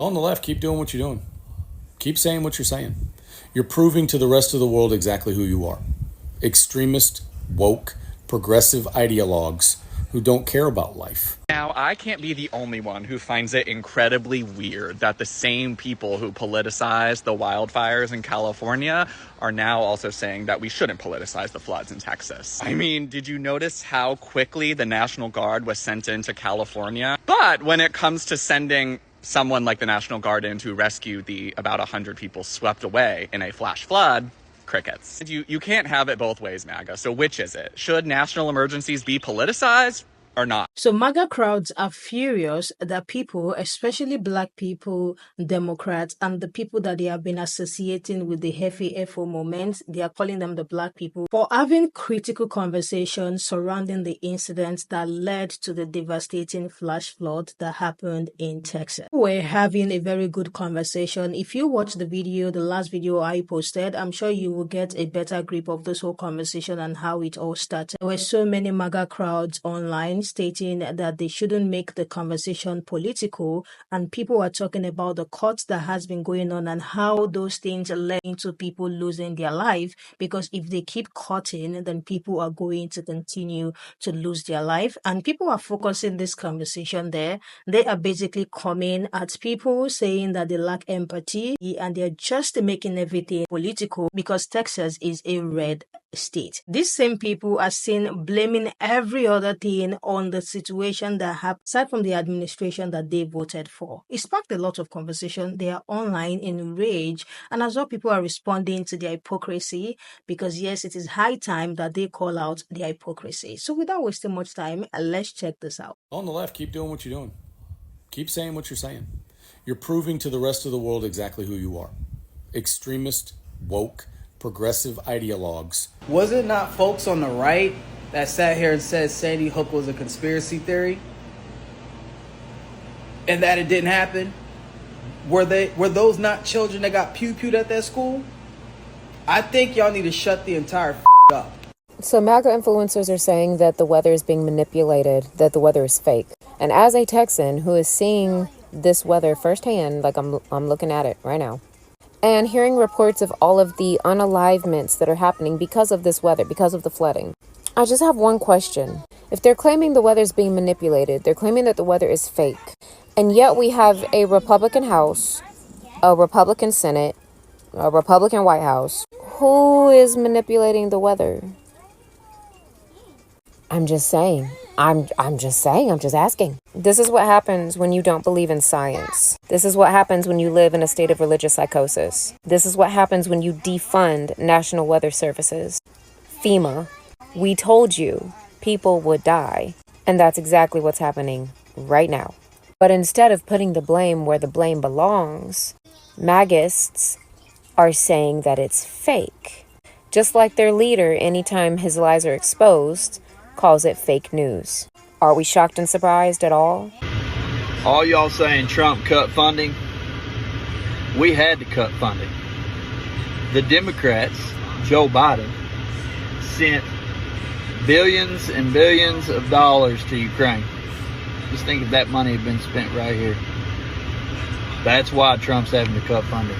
On the left, keep doing what you're doing. Keep saying what you're saying. You're proving to the rest of the world exactly who you are. Extremist, woke, progressive ideologues who don't care about life. Now, I can't be the only one who finds it incredibly weird that the same people who politicized the wildfires in California are now also saying that we shouldn't politicize the floods in Texas. I mean, did you notice how quickly the National Guard was sent into California? But when it comes to sending someone like the National Guard in to rescue the about 100 people swept away in a flash flood, crickets. You can't have it both ways, MAGA. So which is it? Should national emergencies be politicized or not? So MAGA crowds are furious that people, especially Black people, Democrats, and the people that they have been associating with the heavy FO movement, they are calling them the Black people, for having critical conversations surrounding the incidents that led to the devastating flash flood that happened in Texas. We're having a very good conversation. If you watch the video, the last video I posted, I'm sure you will get a better grip of this whole conversation and how it all started. There were so many MAGA crowds online stating that they shouldn't make the conversation political, and people are talking about the cuts that has been going on and how those things led into people losing their life, because if they keep cutting, then people are going to continue to lose their life. And people are focusing this conversation there. They are basically coming at people saying that they lack empathy and they're just making everything political because Texas is a red state. These same people are seen blaming every other thing on the situation that happened, aside from the administration that they voted for. It sparked a lot of conversation. They are online in rage, and as well, people are responding to their hypocrisy because, yes, it is high time that they call out their hypocrisy. So without wasting much time, let's check this out. On the left, keep doing what you're doing. Keep saying what you're saying. You're proving to the rest of the world exactly who you are. Extremist, woke, progressive ideologues. Was it not folks on the right that sat here and said Sandy Hook was a conspiracy theory and that it didn't happen? Were those not children that got pew-pewed at that school? I think y'all need to shut the entire up. So MAGA influencers are saying that the weather is being manipulated, that the weather is fake. And as a Texan who is seeing this weather firsthand, like I'm looking at it right now, and hearing reports of all of the unalivements that are happening because of this weather, because of the flooding, I just have one question. If they're claiming the weather is being manipulated, they're claiming that the weather is fake, and yet we have a Republican House, a Republican Senate, a Republican White House, who is manipulating the weather? I'm just saying. I'm just asking. This is what happens when you don't believe in science. This is what happens when you live in a state of religious psychosis. This is what happens when you defund National Weather Services. FEMA. We told you people would die. And that's exactly what's happening right now. But instead of putting the blame where the blame belongs, MAGists are saying that it's fake. Just like their leader, anytime his lies are exposed, calls it fake news. Are we shocked and surprised at all? All y'all saying Trump cut funding, we had to cut funding. The Democrats, Joe Biden, sent billions and billions of dollars to Ukraine. Just think if that money had been spent right here. That's why Trump's having to cut funding.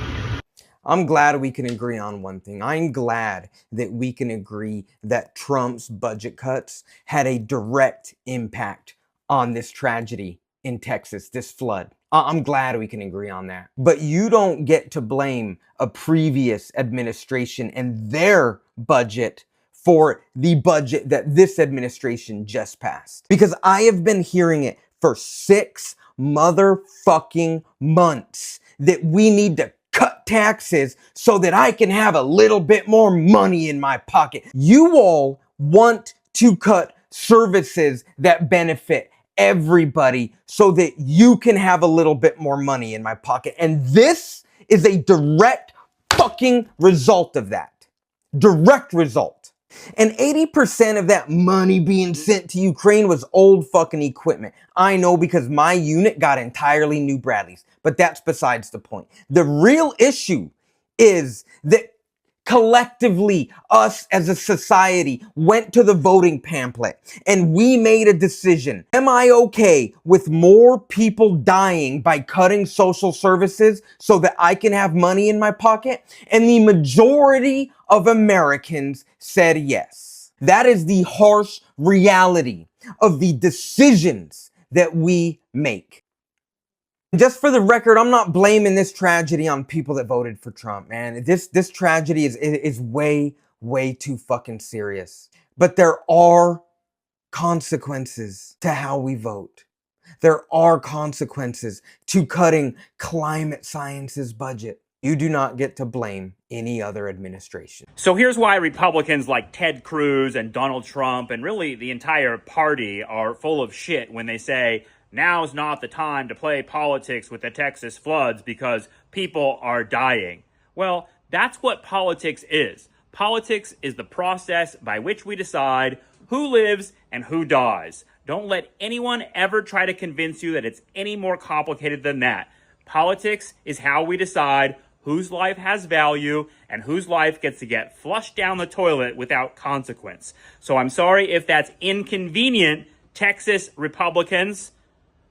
I'm glad we can agree on one thing. I'm glad that we can agree that Trump's budget cuts had a direct impact on this tragedy in Texas, this flood. I'm glad we can agree on that. But you don't get to blame a previous administration and their budget for the budget that this administration just passed. Because I have been hearing it for 6 motherfucking months that we need to cut taxes so that I can have a little bit more money in my pocket. You all want to cut services that benefit everybody so that you can have a little bit more money in my pocket. And this is a direct fucking result of that. Direct result. And 80% of that money being sent to Ukraine was old fucking equipment. I know because my unit got entirely new Bradleys, but that's besides the point. The real issue is that collectively, us as a society went to the voting pamphlet and we made a decision. Am I okay with more people dying by cutting social services so that I can have money in my pocket? And the majority of Americans said yes. That is the harsh reality of the decisions that we make. Just for the record, I'm not blaming this tragedy on people that voted for Trump, man. This tragedy is way, way too fucking serious. But there are consequences to how we vote. There are consequences to cutting climate science's budget. You do not get to blame any other administration. So here's why Republicans like Ted Cruz and Donald Trump and really the entire party are full of shit when they say now's not the time to play politics with the Texas floods because people are dying. Well, that's what politics is. Politics is the process by which we decide who lives and who dies. Don't let anyone ever try to convince you that it's any more complicated than that. Politics is how we decide whose life has value and whose life gets to get flushed down the toilet without consequence. So I'm sorry if that's inconvenient, Texas Republicans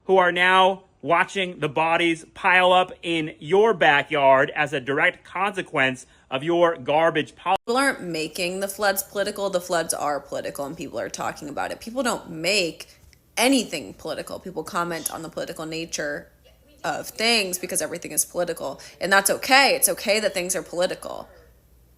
who are now watching the bodies pile up in your backyard as a direct consequence of your garbage policy. People aren't making the floods political. The floods are political and people are talking about it. People don't make anything political. People comment on the political nature of things because everything is political, and that's okay. It's okay that things are political.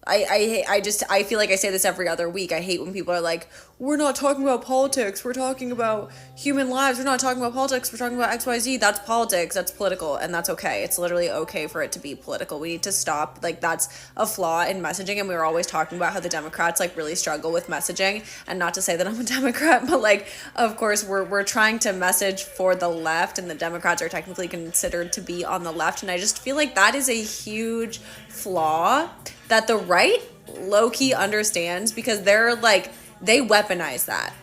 I feel like I say this every other week. I hate when people are like, we're not talking about politics, we're talking about human lives, we're not talking about politics, we're talking about XYZ. That's politics, that's political, and that's okay. It's literally okay for it to be political. We need to stop, like, that's a flaw in messaging. And we were always talking about how the Democrats like really struggle with messaging, and not to say that I'm a Democrat, but like, of course we're trying to message for the left, and the Democrats are technically considered to be on the left, and I just feel like that is a huge flaw that the right low-key understands, because they're like, they weaponize that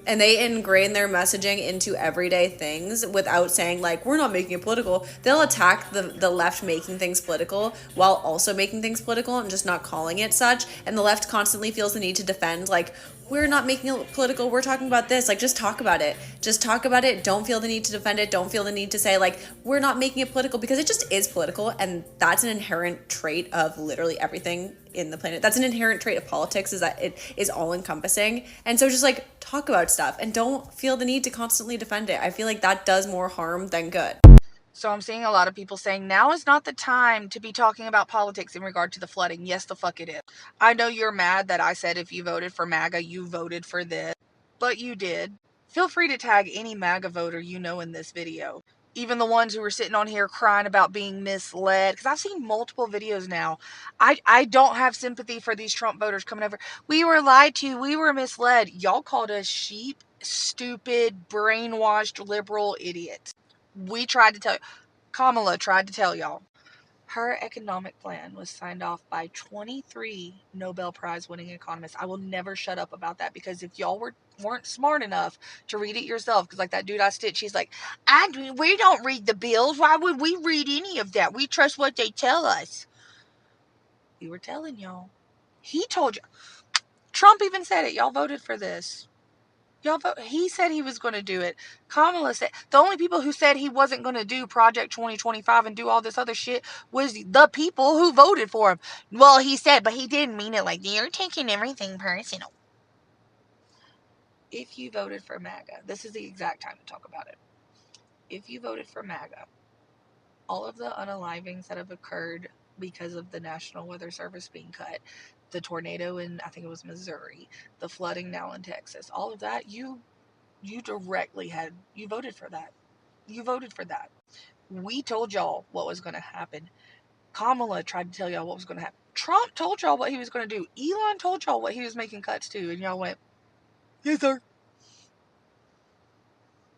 and they ingrain their messaging into everyday things without saying like, we're not making it political. They'll attack the left making things political while also making things political and just not calling it such. And the left constantly feels the need to defend like, we're not making it political, we're talking about this. Like, just talk about it. Just talk about it. Don't feel the need to defend it. Don't feel the need to say like, we're not making it political, because it just is political. And that's an inherent trait of literally everything in the planet. That's an inherent trait of politics, is that it is all encompassing. And so just like, talk about stuff and don't feel the need to constantly defend it. I feel like that does more harm than good. So I'm seeing a lot of people saying now is not the time to be talking about politics in regard to the flooding. Yes, the fuck it is. I know you're mad that I said if you voted for MAGA, you voted for this, but you did. Feel free to tag any MAGA voter you know in this video. Even the ones who were sitting on here crying about being misled, because I've seen multiple videos now. I don't have sympathy for these Trump voters coming over. We were lied to. We were misled. Y'all called us sheep, stupid, brainwashed, liberal idiots. We tried to tell you. Kamala tried to tell y'all. Her economic plan was signed off by 23 Nobel Prize winning economists. I will never shut up about that, because if y'all weren't smart enough to read it yourself, because like that dude I stitched, she's like, we don't read the bills. Why would we read any of that? We trust what they tell us. We were telling y'all. He told you. Trump even said it. Y'all voted for this. He said he was going to do it. Kamala said, the only people who said he wasn't going to do Project 2025 and do all this other shit was the people who voted for him. Well, he said, but he didn't mean it like, you're taking everything personal. If you voted for MAGA, this is the exact time to talk about it. If you voted for MAGA, all of the unalivings that have occurred because of the National Weather Service being cut, the tornado in, I think it was Missouri, the flooding now in Texas, all of that, you voted for that. You voted for that. We told y'all what was going to happen. Kamala tried to tell y'all what was going to happen. Trump told y'all what he was going to do. Elon told y'all what he was making cuts to, and y'all went, yes, sir.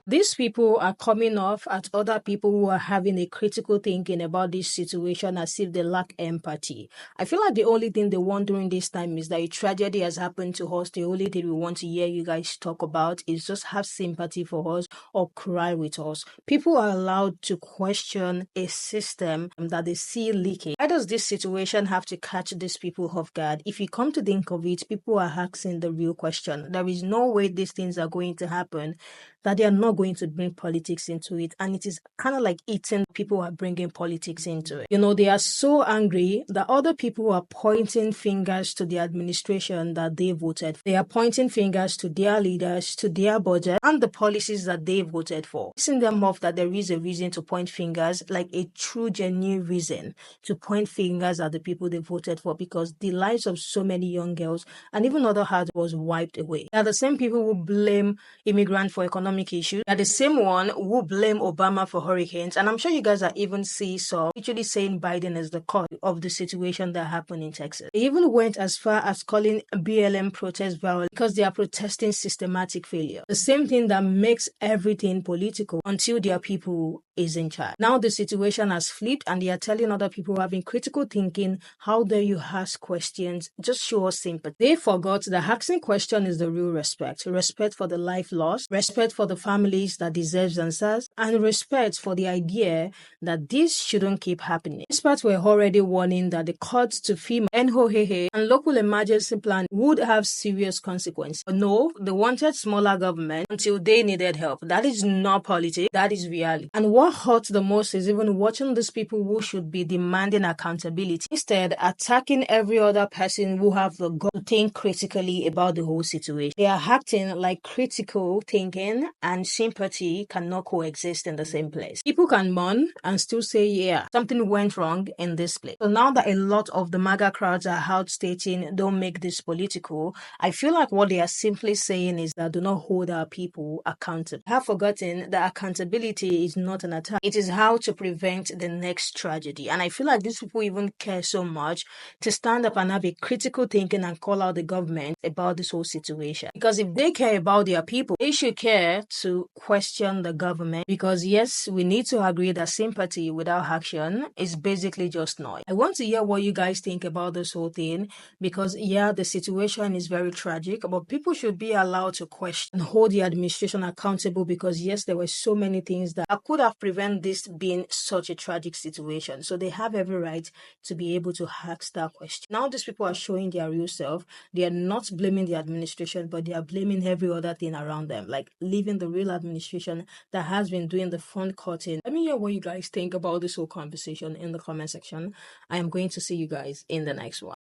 These people are coming off at other people who are having a critical thinking about this situation as if they lack empathy. I feel like the only thing they want during this time is that a tragedy has happened to us. The only thing we want to hear you guys talk about is just have sympathy for us or cry with us. People are allowed to question a system that they see leaking. Why does this situation have to catch these people off guard? If you come to think of it, people are asking the real question. There is no way these things are going to happen that they are not going to bring politics into it. And it is kind of like eating people are bringing politics into it. You know, they are so angry that other people are pointing fingers to the administration that they voted for. They are pointing fingers to their leaders, to their budget, and the policies that they voted for. Pissing them off that there is a reason to point fingers, like a true, genuine reason to point fingers at the people they voted for, because the lives of so many young girls and even other hearts was wiped away. They are the same people who blame immigrants for economic issues. They're the same one who blame Obama for hurricanes. And I'm sure you guys are even see some literally saying Biden is the cause of the situation that happened in Texas. They even went as far as calling BLM protests violent because they are protesting systematic failure. The same thing that makes everything political until their people is in charge. Now the situation has flipped and they are telling other people having critical thinking, how dare you ask questions? Just show us sympathy. They forgot that asking question is the real respect. Respect for the life lost, respect for the families that deserves answers, and respect for the idea that this shouldn't keep happening. Experts were already warning that the cuts to FEMA, NOAA, and local emergency plan would have serious consequences. But no, they wanted smaller government until they needed help. That is not politics, that is reality. And what hurts the most is even watching these people who should be demanding accountability, instead attacking every other person who have the gut to think critically about the whole situation. They are acting like critical thinking and sympathy cannot coexist in the same place. People can mourn and still say, yeah, something went wrong in this place. So now that a lot of the MAGA crowds are out stating, don't make this political, I feel like what they are simply saying is that do not hold our people accountable. Have forgotten that accountability is not an attack. It is how to prevent the next tragedy. And I feel like these people even care so much to stand up and have a critical thinking and call out the government about this whole situation. Because if they care about their people, they should care to question the government. Because yes, we need to agree that sympathy without action is basically just noise. I want to hear what you guys think about this whole thing, because yeah, the situation is very tragic, but people should be allowed to question and hold the administration accountable, because yes, there were so many things that could have prevented this being such a tragic situation. So they have every right to be able to ask that question. Now these people are showing their real self. They are not blaming the administration, but they are blaming every other thing around them, like leaving the real administration that has been doing the front cutting. Let me hear what you guys think about this whole conversation in the comment section. I am going to see you guys in the next one.